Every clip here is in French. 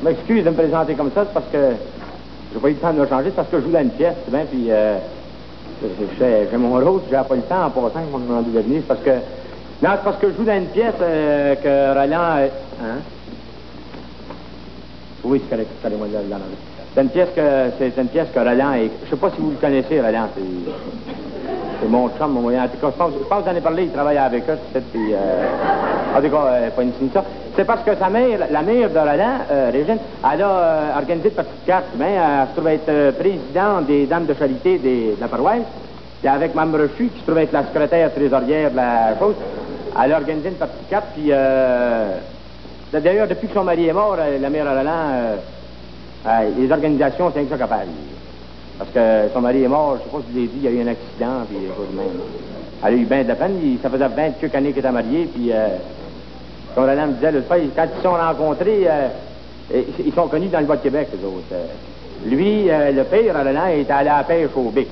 m'excuse de me présenter comme ça, c'est parce que j'ai pas eu le temps de me changer, c'est parce que je joue dans une pièce, tu sais bien, puis j'ai mon rôle, j'ai pas le temps en passant qu'ils m'ont demandé de venir, c'est parce que... Non, c'est parce que je joue dans une pièce que Roland... Hein? Oui, c'est correct, allez-moi là. C'est une pièce que Roland est... Je sais pas si vous le connaissez, Roland, c'est mon chum, mon moyen. En tout cas, je pense que j'en ai parlé, il travaille avec eux, puis... en tout cas, pas une ça. C'est parce que sa mère, la mère de Roland, Régine, elle a organisé de petites cartes, mais elle se trouve être présidente des dames de charité de la paroisse. Puis avec Mme Rechu, qui se trouve être la secrétaire trésorière de la chose, elle a organisé une petite carte, puis... d'ailleurs, depuis que son mari est mort, la mère Roland, les organisations, c'est rien que ça qu'elle fait. Parce que son mari est mort, je sais pas si je l'ai dit, il y a eu un accident, puis même. Elle a eu bien de la peine, ça faisait 20 quelques années qu'elle était mariée, puis comme Roland me disait, quand ils se sont rencontrés, ils sont connus dans le Bas-de-Québec, eux autres. Lui, le père Roland, est allé à la pêche au Bic.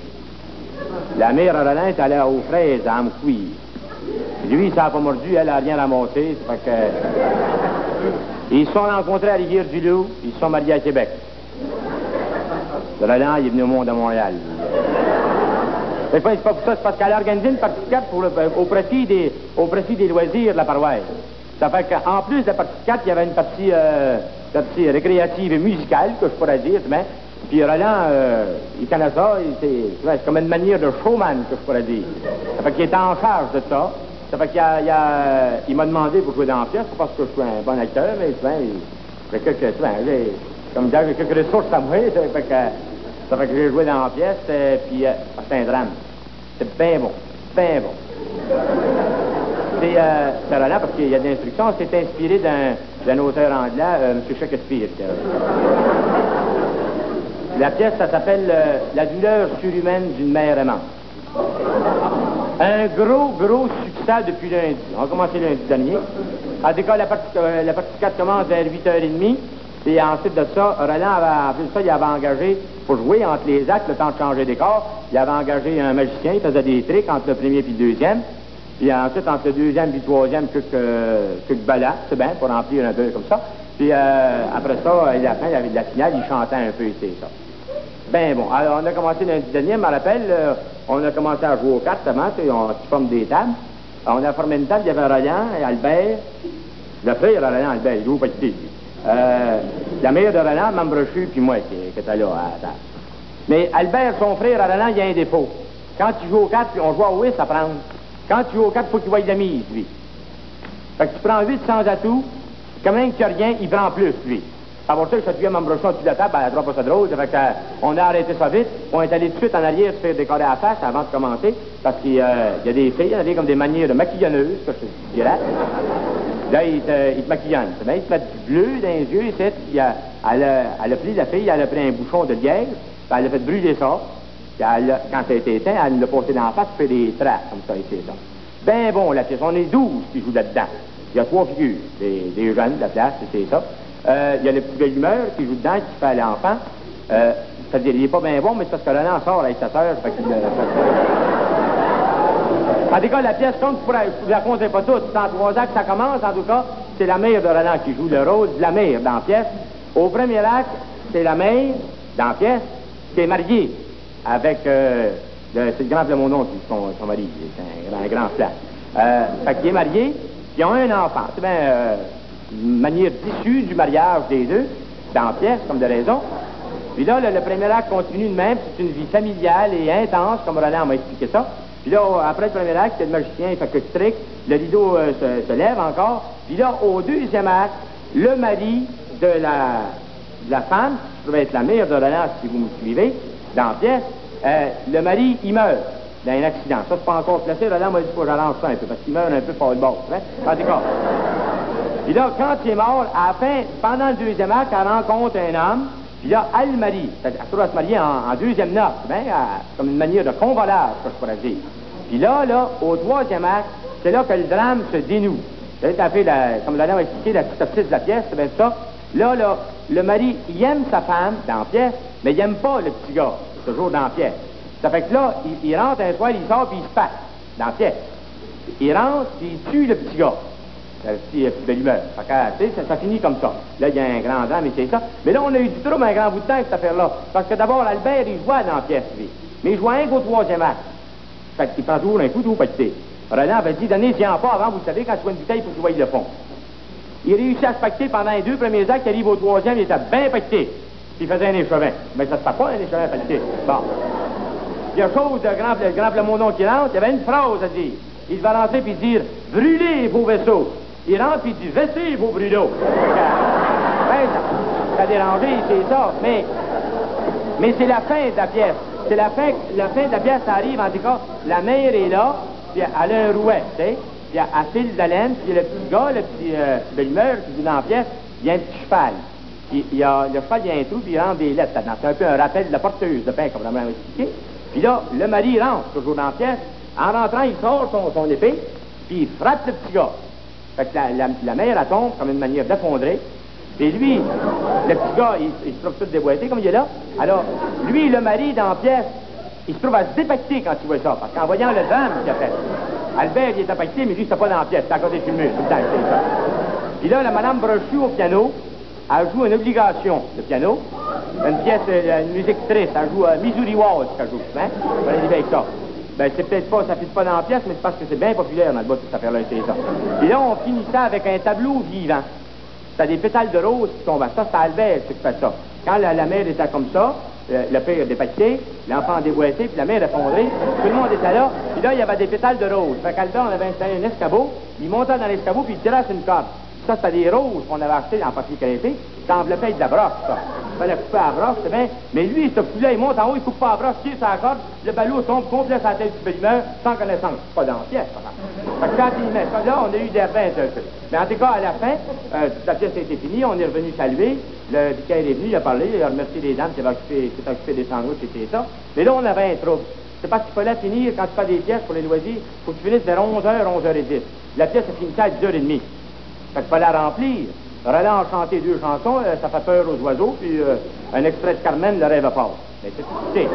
La mère Roland est allée aux fraises à Amqui. Lui, ça n'a pas mordu, elle n'a rien ramassé, ça fait que... Ils se sont rencontrés à Rivière-du-Loup, ils se sont mariés à Québec. Roland, il est venu au monde à Montréal. C'est pas pour ça, c'est parce qu'elle a organisé une partie de carte au profit des loisirs de la paroisse. Ça fait qu'en plus de la partie de carte, il y avait une partie récréative et musicale, que je pourrais dire, mais puis Roland, il connaît ça, c'est comme une manière de showman, que je pourrais dire. Ça fait qu'il est en charge de ça. Ça fait qu'il m'a demandé pour jouer dans la pièce, pas parce que je suis un bon acteur, mais j'ai quelques ressources à moi, ça fait que j'ai joué dans la pièce, puis c'est un drame. C'est bien bon, bien bon. C'est Roland, parce qu'il y a des instructions, c'est inspiré d'un auteur anglais, M. Shakespeare. La pièce, ça s'appelle La douleur surhumaine d'une mère aimante. Un gros succès depuis lundi. On a commencé lundi dernier. En tout cas, la partie 4 commence vers 8h30. Et ensuite de ça, Roland, en plus de ça, il avait engagé, pour jouer entre les actes, le temps de changer décor, il avait engagé un magicien, il faisait des tricks entre le premier et le deuxième. Puis ensuite, entre le deuxième et le troisième, quelques ballades, c'est bien, pour remplir un peu comme ça. Puis après ça, à la fin, il y avait de la finale, il chantait un peu, c'est ça. Ben bon, alors on a commencé lundi dernier, je me rappelle, on a commencé à jouer aux cartes avant, on forme des tables. On a formé une table, il y avait Roland et Albert, le frère de Roland, Albert, il joue pas de la mère de Roland, Mme Brochu, puis moi qui était là à la table. Mais Albert, son frère, Roland, il y a un défaut. Quand il joue aux cartes, on joue à 8, ça prend. Quand tu joues aux cartes, il faut qu'il voie de la mise, lui. Fait que tu prends 8 sans atout, quand même qu'il n'y a rien, il prend plus, lui. Avant ça, je suis à Mme Brochu au-dessus de la table, elle ne pas ça drôle, fait qu'on a arrêté ça vite, on est allé tout de suite en arrière se faire décorer à la face avant de commencer, parce qu'il y a des filles, il y a des comme des manières de maquillonneuses, que je dirais. Là, il te maquillonne. Il te met du bleu dans les yeux, elle a pris la fille, elle a pris un bouchon de lièvre, puis elle a fait brûler ça. Puis quand ça a été éteint, elle l'a posé dans la face, fait des traces, comme ça, ici, ça. Ben bon, la pièce, on est 12 qui jouent là-dedans. Il y a 3 figures, des jeunes de la place, c'est ça. Il y a le petit bel humeur qui joue dedans, qui fait l'enfant. C'est-à-dire, il est pas bien bon, mais c'est parce que Roland sort avec sa sœur, fait qu'il... En tout cas, la pièce compte, vous la comptez pas toute. C'est en 3 actes, ça commence, en tout cas, c'est la mère de Roland qui joue le rôle de la mère dans la pièce. Au premier acte, c'est la mère, dans la pièce, qui est mariée avec, c'est le grand Plamondon qui est son mari, c'est un grand flat. Fait qu'il est marié, puis ils ont un enfant. C'est bien une manière issue du mariage des deux, dans la pièce, comme de raison. Puis là, le premier acte continue de même, c'est une vie familiale et intense, comme Roland m'a expliqué ça. Puis là, après le premier acte, c'est le magicien, il fait que strict, le rideau se lève encore. Puis là, au deuxième acte, le mari de la femme, qui va être la mère de Roland, si vous me suivez, dans la pièce, le mari, il meurt dans un accident. Ça, c'est pas encore placé. Roland m'a dit qu'il faut que j'arrange ça un peu, parce qu'il meurt un peu fort de bord. Hein? En tout cas. Puis là, quand il est mort, à la fin, pendant le deuxième acte, elle rencontre un homme. Puis là, elle le marie. Elle se marie en deuxième noce, hein, comme une manière de convolage, que je pourrais dire. Puis là, au troisième acte, c'est là que le drame se dénoue. Vous savez, comme Roland m'a expliqué, la synopsis de la pièce, c'est bien ça. Là, le mari, il aime sa femme dans la pièce, mais il n'aime pas le petit gars, toujours dans la pièce. Ça fait que là, il rentre un soir, il sort, puis il se passe dans la pièce. Il rentre, puis il tue le petit gars. petit belle humeur. Fait que, ça finit comme ça. Là, il y a un grand drame, et c'est ça. Mais là, on a eu du trouble un grand bout de temps avec cette affaire-là. Parce que d'abord, Albert, il jouait dans la pièce, lui. Mais il jouait un qu'au troisième acte. Fait qu'il prend toujours un coup, toujours pas quitter. Roland avait dit, donnez-y-en pas avant, vous savez, quand tu vois une bouteille, il faut que tu voyes le fond. Il réussit à se pacter pendant les 2 premiers actes, il arrive au troisième, il était bien pacté. Puis il faisait un échevin. Mais ça se fait pas, un échevin pacté. Bon. Il y a chose, le grand Plamondon qui rentre, il y avait une phrase à dire. Il va rentrer puis dire, brûlez vos vaisseaux. Il rentre puis il dit, vessez vos brûlots. Ben, ça a dérangé, c'est ça. Mais c'est la fin de la pièce. C'est la fin de la pièce, ça arrive, en tout cas, la mère est là, puis elle a un rouet, tu sais, puis elle file de laine, puis le petit gars, le petit belle humeur qui vit dans la pièce, il y a un petit cheval. Le cheval, il y a un trou, puis il rentre des lettres là-dedans. C'est un peu un rappel de la porteuse de pain, comme on l'a expliqué. Puis là, le mari rentre, toujours dans la pièce. En rentrant, il sort son épée, puis il frappe le petit gars. Fait que la mère, elle tombe comme une manière d'effondrer. Et lui, le petit gars, il se trouve tout déboîté comme il est là. Alors, lui, le mari, dans la pièce, il se trouve à se dépacter quand il voit ça. Parce qu'en voyant le drame qu'il a fait, Albert, il est dépacté, mais lui, c'était pas dans la pièce, c'était à côté du mur, tout le temps, c'est ça. Puis là, la madame Brochu au piano, elle joue une obligation, le piano. Une pièce, une musique triste, elle joue Missouri Waltz, qu'elle joue, hein? On va avec ça. Ben, c'est peut-être pas, ça ne fit pas dans la pièce, mais c'est parce que c'est bien populaire dans le bas de cette affaire-là, c'est ça. Puis là, on finit ça avec un tableau vivant. T'as des pétales de rose qui tombent. Ça, c'est Albert qui fait ça. Quand la mère était comme ça, le père dépaqueté, l'enfant déboîté, puis la mère effondrée, tout le monde était là, puis là, il y avait des pétales de rose. Fait qu'Albert, on avait installé un escabeau, il montait dans l'escabeau, puis il tirait sur une corde. Ça, c'était des roses qu'on avait achetées en papier crêpé, ça enveloppait avec de la broche, ça. Il fallait couper à la broche, c'est bien. Mais lui, ce coup-là, il monte en haut, il coupe pas la broche, tire sur la corde, le ballot tombe complet sur la tête du belle-humeur, sans connaissance. Pas dans la pièce, par exemple. Fait que quand il met ça là, on a eu des reins un peu. Mais en tout cas, à la fin, toute la pièce a été finie, on est revenu saluer, le vicaire est venu, il a parlé, il a remercié les dames qui s'étaient occupées des sandwichs, c'était ça. Mais là, on avait un trouble. C'est parce qu'il fallait finir, quand tu fais des pièces pour les loisirs, il faut que tu finisses vers 11h, 11h10. La pièce a fini à 10h30. Fait qu'il fallait la remplir. Roland a chanté 2 chansons, ça fait peur aux oiseaux, puis un extrait de Carmen, le rêve passe. Mais c'est.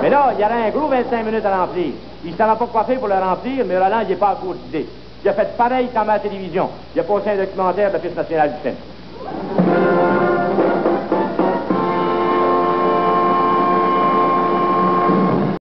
Mais là, il y aurait un gros 25 minutes à remplir. Il ne savait pas quoi faire pour le remplir, mais Roland, il n'est pas à court d'idée. Il a fait pareil comme à la télévision. Il a passé un documentaire de l'Office national du film.